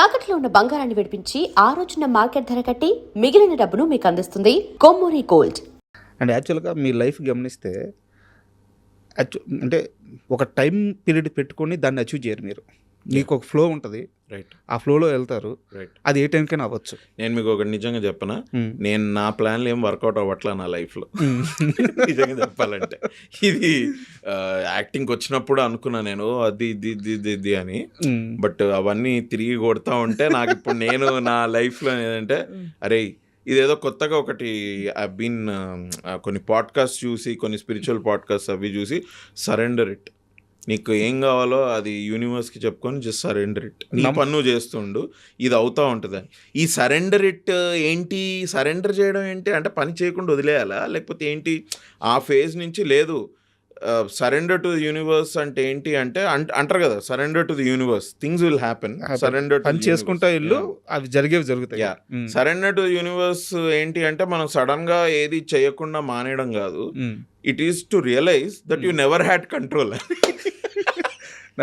తాకట్లో ఉన్న బంగారాన్ని విడిపించి ఆ రోజున మార్కెట్ ధర కట్టి మిగిలిన డబ్బును మీకు అందిస్తుంది కొమ్మూరి గోల్డ్. అండ్ యాక్చువల్గా మీ లైఫ్ గమనిస్తే అంటే ఒక టైం పీరియడ్ పెట్టుకొని దాన్ని అచీవ్ చేయరు మీరు. మీకు ఒక ఫ్లో ఉంటుంది, రైట్, ఆ ఫ్లోలో వెళ్తారు. రైట్. అది ఏ టైంకైనా అవ్వచ్చు. నేను మీకు ఒకటి నిజంగా చెప్పనా, నేను నా ప్లాన్లు ఏం వర్కౌట్ అవ్వట్లా నా లైఫ్లో. నిజంగా చెప్పాలంటే ఇది యాక్టింగ్కి వచ్చినప్పుడు అనుకున్నా నేను అది ఇది ఇది ఇది ఇది అని. బట్ అవన్నీ తిరిగి కొడతా ఉంటే నాకు ఇప్పుడు నేను నా లైఫ్లో ఏంటంటే అరే ఇదేదో కొత్తగా ఒకటి బీన్ కొన్ని పాడ్కాస్ట్ చూసి, కొన్ని స్పిరిచువల్ పాడ్కాస్ట్ అవి చూసి, సరెండర్ ఇట్, నీకు ఏం కావాలో అది యూనివర్స్కి చెప్పుకొని జస్ట్ సరెండర్ ఇట్, నీ పన్ను చేస్తుండు, ఇది అవుతూ ఉంటుందని. ఈ సరెండర్ ఇట్ ఏంటి, సరెండర్ చేయడం ఏంటి అంటే పని చేయకుండా వదిలేయాలా లేకపోతే ఏంటి? ఆ ఫేజ్ నుంచి లేదు. సరెండర్ టు ది యూనివర్స్ అంటే ఏంటి అంటే అంటారు కదా, surrender to the universe, things will happen. Surrender పని చేసుకుంటా ఇల్లు అవి జరుగుతాయి. సరెండర్ టు యూనివర్స్ ఏంటి అంటే మనం సడన్ గా ఏది చేయకుండా మానేయడం కాదు. It is to realize that you never had control.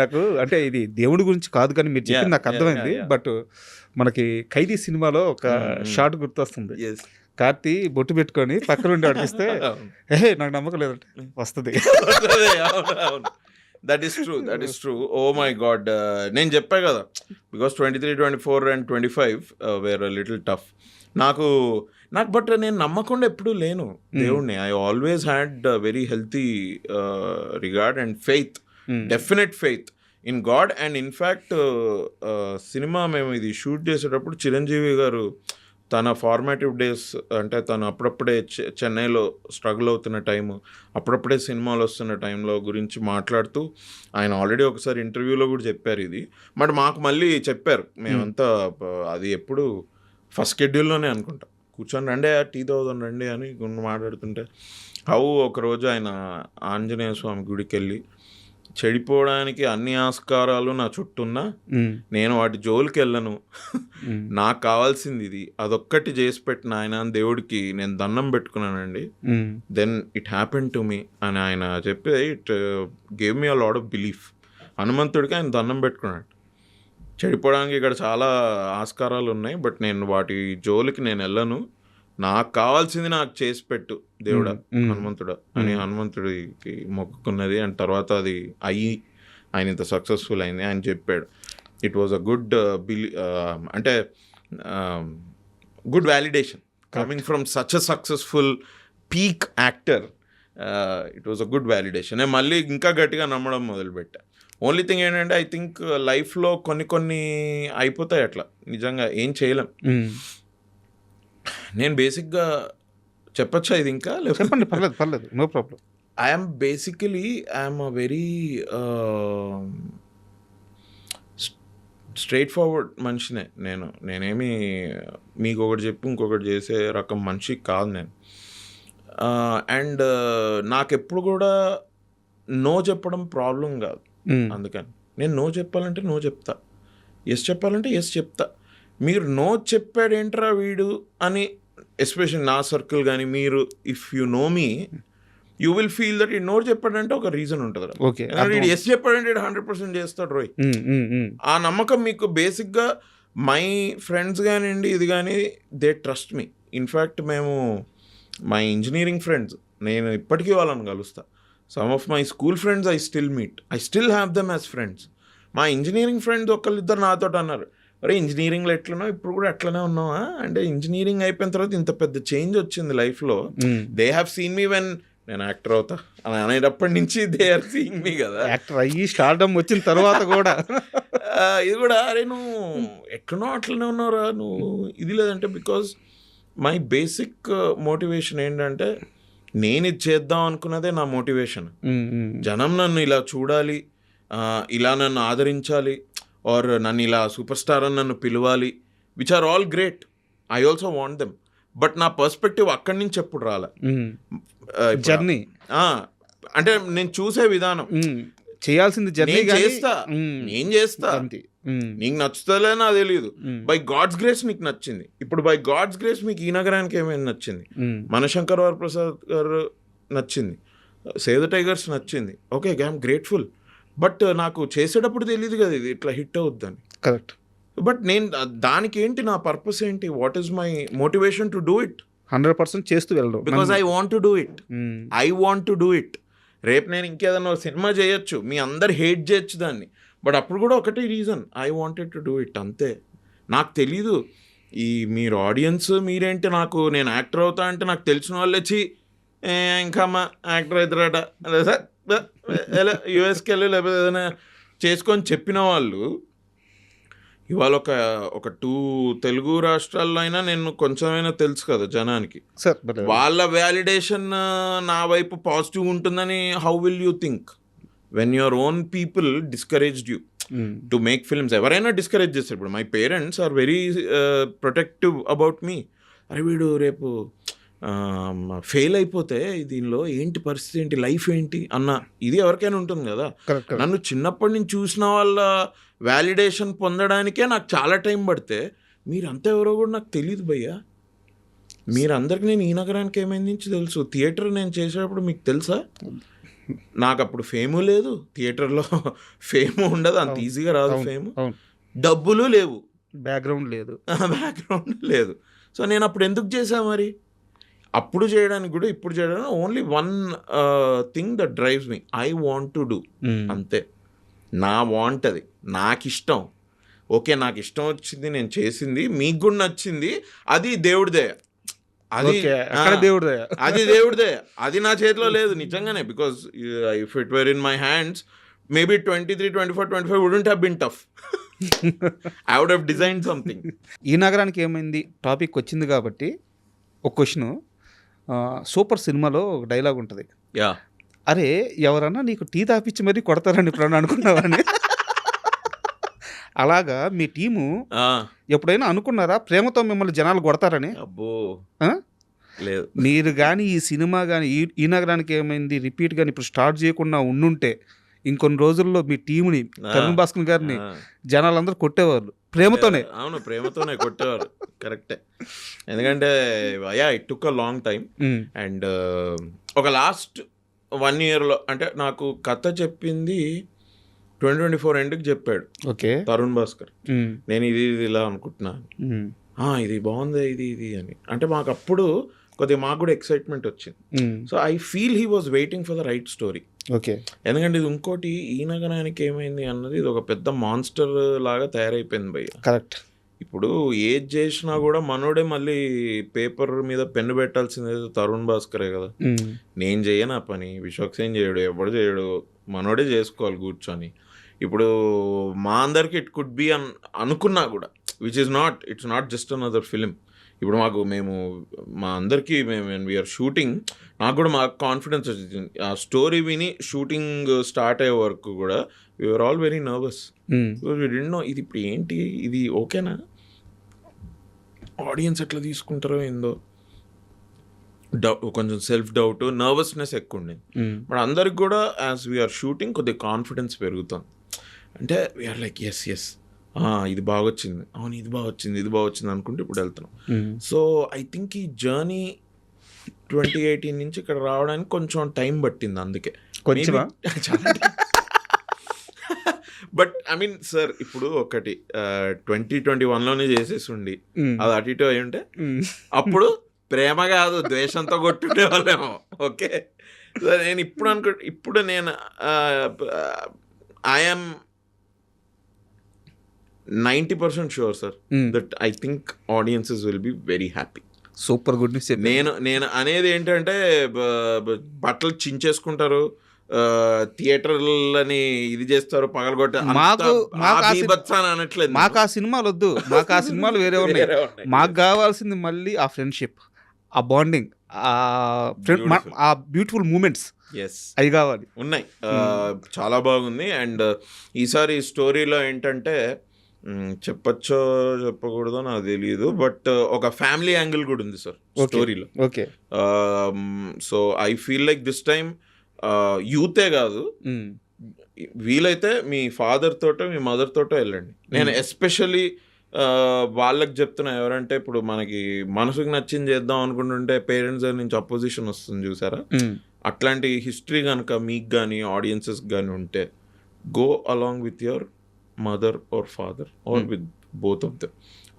నాకు అంటే ఇది దేవుడి గురించి కాదు కానీ మీరు చెప్పింది నాకు అర్థమైంది. బట్ మనకి ఖైదీ సినిమాలో ఒక షాట్ గుర్తొస్తుంది. కార్తీ బొట్టు పెట్టుకొని పక్కన ఉండి అడిగిస్తే నాకు నమ్మకం లేదంటే వస్తుంది. That is true. Oh my god, నేను చెప్పా కదా, because 23, 24 and 25 were little tough. నాకు బట్ నేను నమ్మకుండా ఎప్పుడూ లేను దేవుడిని. I always had very healthy regard and faith, definite faith in god. And in fact cinema మేము ఇది షూట్ చేసేటప్పుడు చిరంజీవి గారు తన ఫార్మాటివ్ డేస్ అంటే తను అప్పుడప్పుడే చెన్నైలో స్ట్రగుల్ అవుతున్న టైము, అప్పుడప్పుడే సినిమాలు వస్తున్న టైంలో గురించి మాట్లాడుతూ ఆయన ఆల్రెడీ ఒకసారి ఇంటర్వ్యూలో కూడా చెప్పారు ఇది. బట్ మాకు మళ్ళీ చెప్పారు, మేమంతా అది ఎప్పుడు ఫస్ట్ షెడ్యూల్లోనే అనుకుంటా, కూర్చొని రండి టీ తాగుదాం రండి అని మాట్లాడుతుంటే ఒకరోజు ఆయన ఆంజనేయ స్వామి గుడికి వెళ్ళి, చెడిపోవడానికి అన్ని ఆస్కారాలు నా చుట్టూన్నా నేను వాటి జోలికి వెళ్ళను, నాకు కావాల్సింది ఇది, అదొక్కటి చేసి పెట్టిన ఆయన దేవుడికి నేను దండం పెట్టుకున్నానండి, then it happen to me అని ఆయన చెప్పి it gave me a lot of belief. హనుమంతుడికి ఆయన దండం పెట్టుకున్నాడు. చెడిపోవడానికి ఇక్కడ చాలా ఆస్కారాలు ఉన్నాయి, బట్ నేను వాటి జోలికి నేను వెళ్ళను, నాకు కావాల్సింది నాకు చేసి పెట్టు దేవుడా హనుమంతుడా అని హనుమంతుడికి మొక్కుకున్నది. అండ్ తర్వాత అది ఆయన ఇంత సక్సెస్ఫుల్ అయింది ఆయన చెప్పాడు. ఇట్ వాజ్ అ గుడ్ అంటే good validation coming from such a successful peak actor. It was a good validation. నేను మళ్ళీ ఇంకా గట్టిగా నమ్మడం మొదలుపెట్టా. ఓన్లీ థింగ్ ఏంటంటే ఐ థింక్ లైఫ్లో కొన్ని అయిపోతాయి అట్లా, నిజంగా ఏం చేయలేం. నేను బేసిక్గా చెప్పచ్చా ఇది ఇంకా? చెప్పండి, పర్లేదు, no problem. I'm a very straightforward మనిషినే నేనేమి మీకు ఒకటి చెప్పి ఇంకొకటి చేసే రకం మనిషి కాదు నేను. అండ్ నాకెప్పుడు కూడా నో చెప్పడం ప్రాబ్లం కాదు. అందుకని నేను నో చెప్పాలంటే నో చెప్తా, ఎస్ చెప్పాలంటే ఎస్ చెప్తా. మీరు నో చెప్పాడేంట్రా వీడు అని, ఎస్పెషల్లీ నా సర్కిల్ కానీ మీరు, if you know me you will feel that ఈ నో చెప్పాడంటే ఒక రీజన్ ఉంటుంది. ఓకే, వీడు ఎస్ చెప్పాడంటే 100% చేస్తాడు రోయ్. ఆ నమ్మకం మీకు బేసిక్గా మై ఫ్రెండ్స్ కానివ్వండి ఇది కానీ దే ట్రస్ట్ మీ. ఇన్ఫ్యాక్ట్ మేము మై ఇంజనీరింగ్ ఫ్రెండ్స్, నేను ఇప్పటికీ వాళ్ళని కలుస్తా. Some of my school friends I still meet, I still have them as friends. మా ఇంజనీరింగ్ ఫ్రెండ్స్ ఒకళ్ళిద్దరు నాతో అన్నారు, అరే ఇంజనీరింగ్లో ఎట్లనో ఇప్పుడు కూడా అట్లనే ఉన్నావా అంటే, ఇంజనీరింగ్ అయిపోయిన తర్వాత ఇంత పెద్ద చేంజ్ వచ్చింది లైఫ్లో. They have seen me when నేను యాక్టర్ అవుతా అని అనేటప్పటి నుంచి దే ఆర్ సీయింగ్ మీ కదా. యాక్టర్ అయ్యి స్టార్డమ్ వచ్చిన తర్వాత కూడా ఇది కూడా అరే నువ్వు ఎట్లనో అట్లనే ఉన్నావురా నువ్వు ఇది లేదంటే, బికాజ్ మై బేసిక్ మోటివేషన్ ఏంటంటే నేను ఇది చేద్దాం అనుకున్నదే నా మోటివేషన్. జనం నన్ను ఇలా చూడాలి, ఇలా నన్ను ఆదరించాలి, ఆర్ నన్ను ఇలా సూపర్ స్టార్ అని నన్ను పిలవాలి, which are all great, I also want them. But నా పర్స్పెక్టివ్ అక్కడి నుంచి ఎప్పుడు రాలే. జర్నీ అంటే నేను చూసే విధానం, చేయాల్సింది జర్నీ చేస్తా, నేను చేస్తా, నీకు నచ్చుతలే నాకు తెలియదు. బై గాడ్స్ గ్రేస్ నీకు నచ్చింది. ఇప్పుడు బై గాడ్స్ గ్రేస్ మీకు ఈ నగరానికి ఏమైనా నచ్చింది, మనశంకర్ వరప్రసాద్ గారు నచ్చింది, సేవ్ ద టైగర్స్ నచ్చింది, ఓకే ఐఎమ్ గ్రేట్ఫుల్. బట్ నాకు చేసేటప్పుడు తెలియదు కదా ఇది ఇట్లా హిట్ అవుద్దని. కరెక్ట్. బట్ నేను దానికి ఏంటి నా పర్పస్ ఏంటి, what is my motivation to do it? 100% చేస్తూ వెళ్ళడం. Because I want to do it. I want to do it. రేపు నేను ఇంకేదన్నా సినిమా చేయొచ్చు, మీ అందరు హేట్ చేయొచ్చు దాన్ని, బట్ అప్పుడు కూడా ఒకటే reason, I wanted to do it, అంతే. నాకు తెలీదు ఈ మీరు ఆడియన్స్ మీరేంటి, నాకు నేను యాక్టర్ అవుతా అంటే నాకు తెలిసిన వాళ్ళు వచ్చి ఇంకా అమ్మ యాక్టర్ అవుతారట ఎలా యూఎస్కి వెళ్ళి లేకపోతే ఏదైనా చేసుకొని చెప్పిన వాళ్ళు ఇవాళ ఒక 2 తెలుగు రాష్ట్రాల్లో అయినా నేను కొంచెమైనా తెలుసు కదా జనానికి, సార్ వాళ్ళ వ్యాలిడేషన్ నా వైపు పాజిటివ్ ఉంటుందని how will you think when your own people discouraged you to make films? ఎవరైనా డిస్కరేజ్ చేస్తారు. ఇప్పుడు my parents are very protective about me. అరే వీడు రేపు ఫెయిల్ అయిపోతే దీనిలో ఏంటి పరిస్థితి, ఏంటి లైఫ్ ఏంటి అన్న ఇది ఎవరికైనా ఉంటుంది కదా. నన్ను చిన్నప్పటి నుంచి చూసిన వాళ్ళ వ్యాలిడేషన్ పొందడానికే నాకు చాలా టైం పడితే మీరంతా ఎవరో కూడా నాకు తెలియదు భయ్యా. మీరందరికీ నేను ఈ నగరానికి ఏమైంది నుంచి తెలుసు. థియేటర్ నేను చేసేటప్పుడు మీకు తెలుసా, నాకు అప్పుడు ఫేము లేదు, థియేటర్లో ఫేము ఉండదు, అంత ఈజీగా రాదు ఫేము, డబ్బులు లేవు, బ్యాక్గ్రౌండ్ లేదు. సో నేను అప్పుడు ఎందుకు చేశా మరి? అప్పుడు చేయడానికి కూడా ఇప్పుడు చేయడానికి only one thing that drives me, I want to do, అంతే. నా వాంట్ అది, నాకు ఇష్టం. ఓకే నాకు ఇష్టం వచ్చింది, నేను చేసింది, మీకు కూడా నచ్చింది, అది దేవుడిదే. అది దేవుడిదే, అది దేవుడిదే, అది నా చేతిలో లేదు నిజంగానే. Because if it were in my hands maybe 23, 24, 25 wouldn't have been tough. I would have designed something. ఈ నగరానికి ఏమైంది టాపిక్ వచ్చింది కాబట్టి ఒక క్వశ్చన్, సూపర్ సినిమాలో ఒక డైలాగ్ ఉంటుంది, యా అరే ఎవరన్నా నీకు టీ తాపిచ్చి మరీ కొడతారని ఇప్పుడు అనుకున్నావని. అలాగా మీ టీము ఎప్పుడైనా అనుకున్నారా ప్రేమతో మిమ్మల్ని జనాలు కొడతారని? అబ్బో లేదు. మీరు కానీ ఈ సినిమా కానీ ఈ నగరానికి ఏమైంది రిపీట్ కానీ ఇప్పుడు స్టార్ట్ చేయకుండా ఉండుంటే ఇంకొన్ని రోజుల్లో మీ టీముని తరుణ్ భాస్కర్ గారిని జనాలందరూ కొట్టేవాళ్ళు ప్రేమతోనే. అవును ప్రేమతోనే కొట్టేవారు, కరెక్టే. ఎందుకంటే it took a long time. And ఒక లాస్ట్ 1 yearలో అంటే నాకు కథ చెప్పింది 2024 ఎండ్కి చెప్పాడు తరుణ్ భాస్కర్. నేను ఇది ఇలా అనుకుంటున్నాను, ఇది బాగుంది ఇది అని. అంటే మాకు అప్పుడు కొద్దిగా మాకు కూడా ఎక్సైట్మెంట్ వచ్చింది. So I feel he was waiting for the right story. ఎందుకంటే ఇది ఇంకోటి, ఈ నగరానికి ఏమైంది అన్నది ఇది ఒక పెద్ద మాన్స్టర్ లాగా తయారైపోయింది భయ్య. కరెక్ట్. ఇప్పుడు ఏది చేసినా కూడా మనోడే మళ్ళీ పేపర్ మీద పెన్ను పెట్టాల్సింది తరుణ్ భాస్కరే కదా. నేను చేయను ఆ పని, విశ్వక్సేన్ చేయడు, ఎవడు చేయడు, మనోడే చేసుకోవాలి కూర్చొని. ఇప్పుడు మా అందరికి ఇట్ కుడ్ బి అనుకున్నా కూడా it's not just another film. ఇప్పుడు మేము మా అందరికీ వీఆర్ షూటింగ్, నాకు కూడా మాకు కాన్ఫిడెన్స్ వచ్చింది. ఆ స్టోరీ విని షూటింగ్ స్టార్ట్ అయ్యే వరకు కూడా we're all very nervous. We didn't know ఇది ఇప్పుడు ఏంటి, ఇది ఓకేనా, ఆడియన్స్ ఎట్లా తీసుకుంటారో ఏందో, కొంచెం సెల్ఫ్ డౌట్, నర్వస్నెస్ ఎక్కువ ఉండేది. బట్ అందరికి కూడా యాజ్ వీఆర్ షూటింగ్ కొద్దిగా కాన్ఫిడెన్స్ పెరుగుతుంది. అంటే వీఆర్ లైక్ ఎస్ ఇది బాగా వచ్చింది, అవును ఇది బాగా వచ్చింది అనుకుంటే ఇప్పుడు వెళ్తున్నాం. సో ఐ థింక్ ఈ జర్నీ 2018 నుంచి ఇక్కడ రావడానికి కొంచెం టైం పట్టింది. అందుకే బట్ ఐ మీన్ సార్ ఇప్పుడు ఒకటి 2021లోనే చేసేసి ఉండి అది అటు ఇటు అయి ఉంటే అప్పుడు ప్రేమ కాదు ద్వేషంతో కొట్టుండే వాళ్ళేమో. ఓకే నేను ఇప్పుడు నేను I'm 90% sure sir that I think audiences will be very happy. Super good news. నేను అనేది ఏంటంటే బట్టలు చించేసుకుంటారు, థియేటర్లని ఇది చేస్తారు, పగలగొట్టే అనట్లేదు. మాకు ఆ సినిమాలు వద్దు, మాకు ఆ సినిమాలు వేరే ఉన్నాయి. మాకు కావాల్సింది మళ్ళీ ఆ ఫ్రెండ్షిప్, ఆ బాండింగ్, ఆ బ్యూటిఫుల్ మూమెంట్స్ అవి కావాలి. ఉన్నాయి, చాలా బాగుంది. అండ్ ఈసారి స్టోరీలో ఏంటంటే చెప్పచ్చో చెప్పకూడదో నాకు తెలియదు, బట్ ఒక ఫ్యామిలీ యాంగిల్ కూడా ఉంది సార్ స్టోరీలో. Okay. So I feel like this time యూతే కాదు, వీలైతే మీ ఫాదర్ తోటో మీ మదర్ తోటో వెళ్ళండి. నేను ఎస్పెషల్లీ వాళ్ళకి చెప్తున్నా, ఎవరంటే ఇప్పుడు మనకి మనసుకు నచ్చింది చేద్దాం అనుకుంటుంటే పేరెంట్స్ నుంచి అపోజిషన్ వస్తుంది చూసారా, అట్లాంటి హిస్టరీ కనుక మీకు కానీ ఆడియన్సెస్ కానీ ఉంటే go along with your mother or father or with both of them.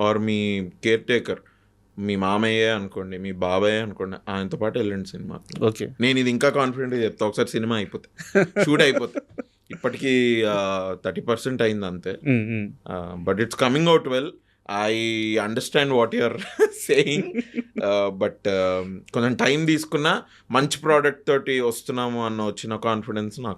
Or మీ కేర్ టేకర్, మీ మామయ్యే అనుకోండి, మీ బాబాయ్ అనుకోండి, ఆయనతో పాటు వెళ్ళండి సినిమా. ఓకే. నేను ఇది ఇంకా కాన్ఫిడెంట్గా చెప్తా, ఒకసారి సినిమా అయిపోతే షూట్ అయిపోతే. ఇప్పటికీ 30% అయింది అంతే. But it's coming out well. I understand what you're saying, but కొంచెం టైం తీసుకున్నా మంచి ప్రోడక్ట్ తోటి వస్తున్నాము అన్న వచ్చిన కాన్ఫిడెన్స్ నాకు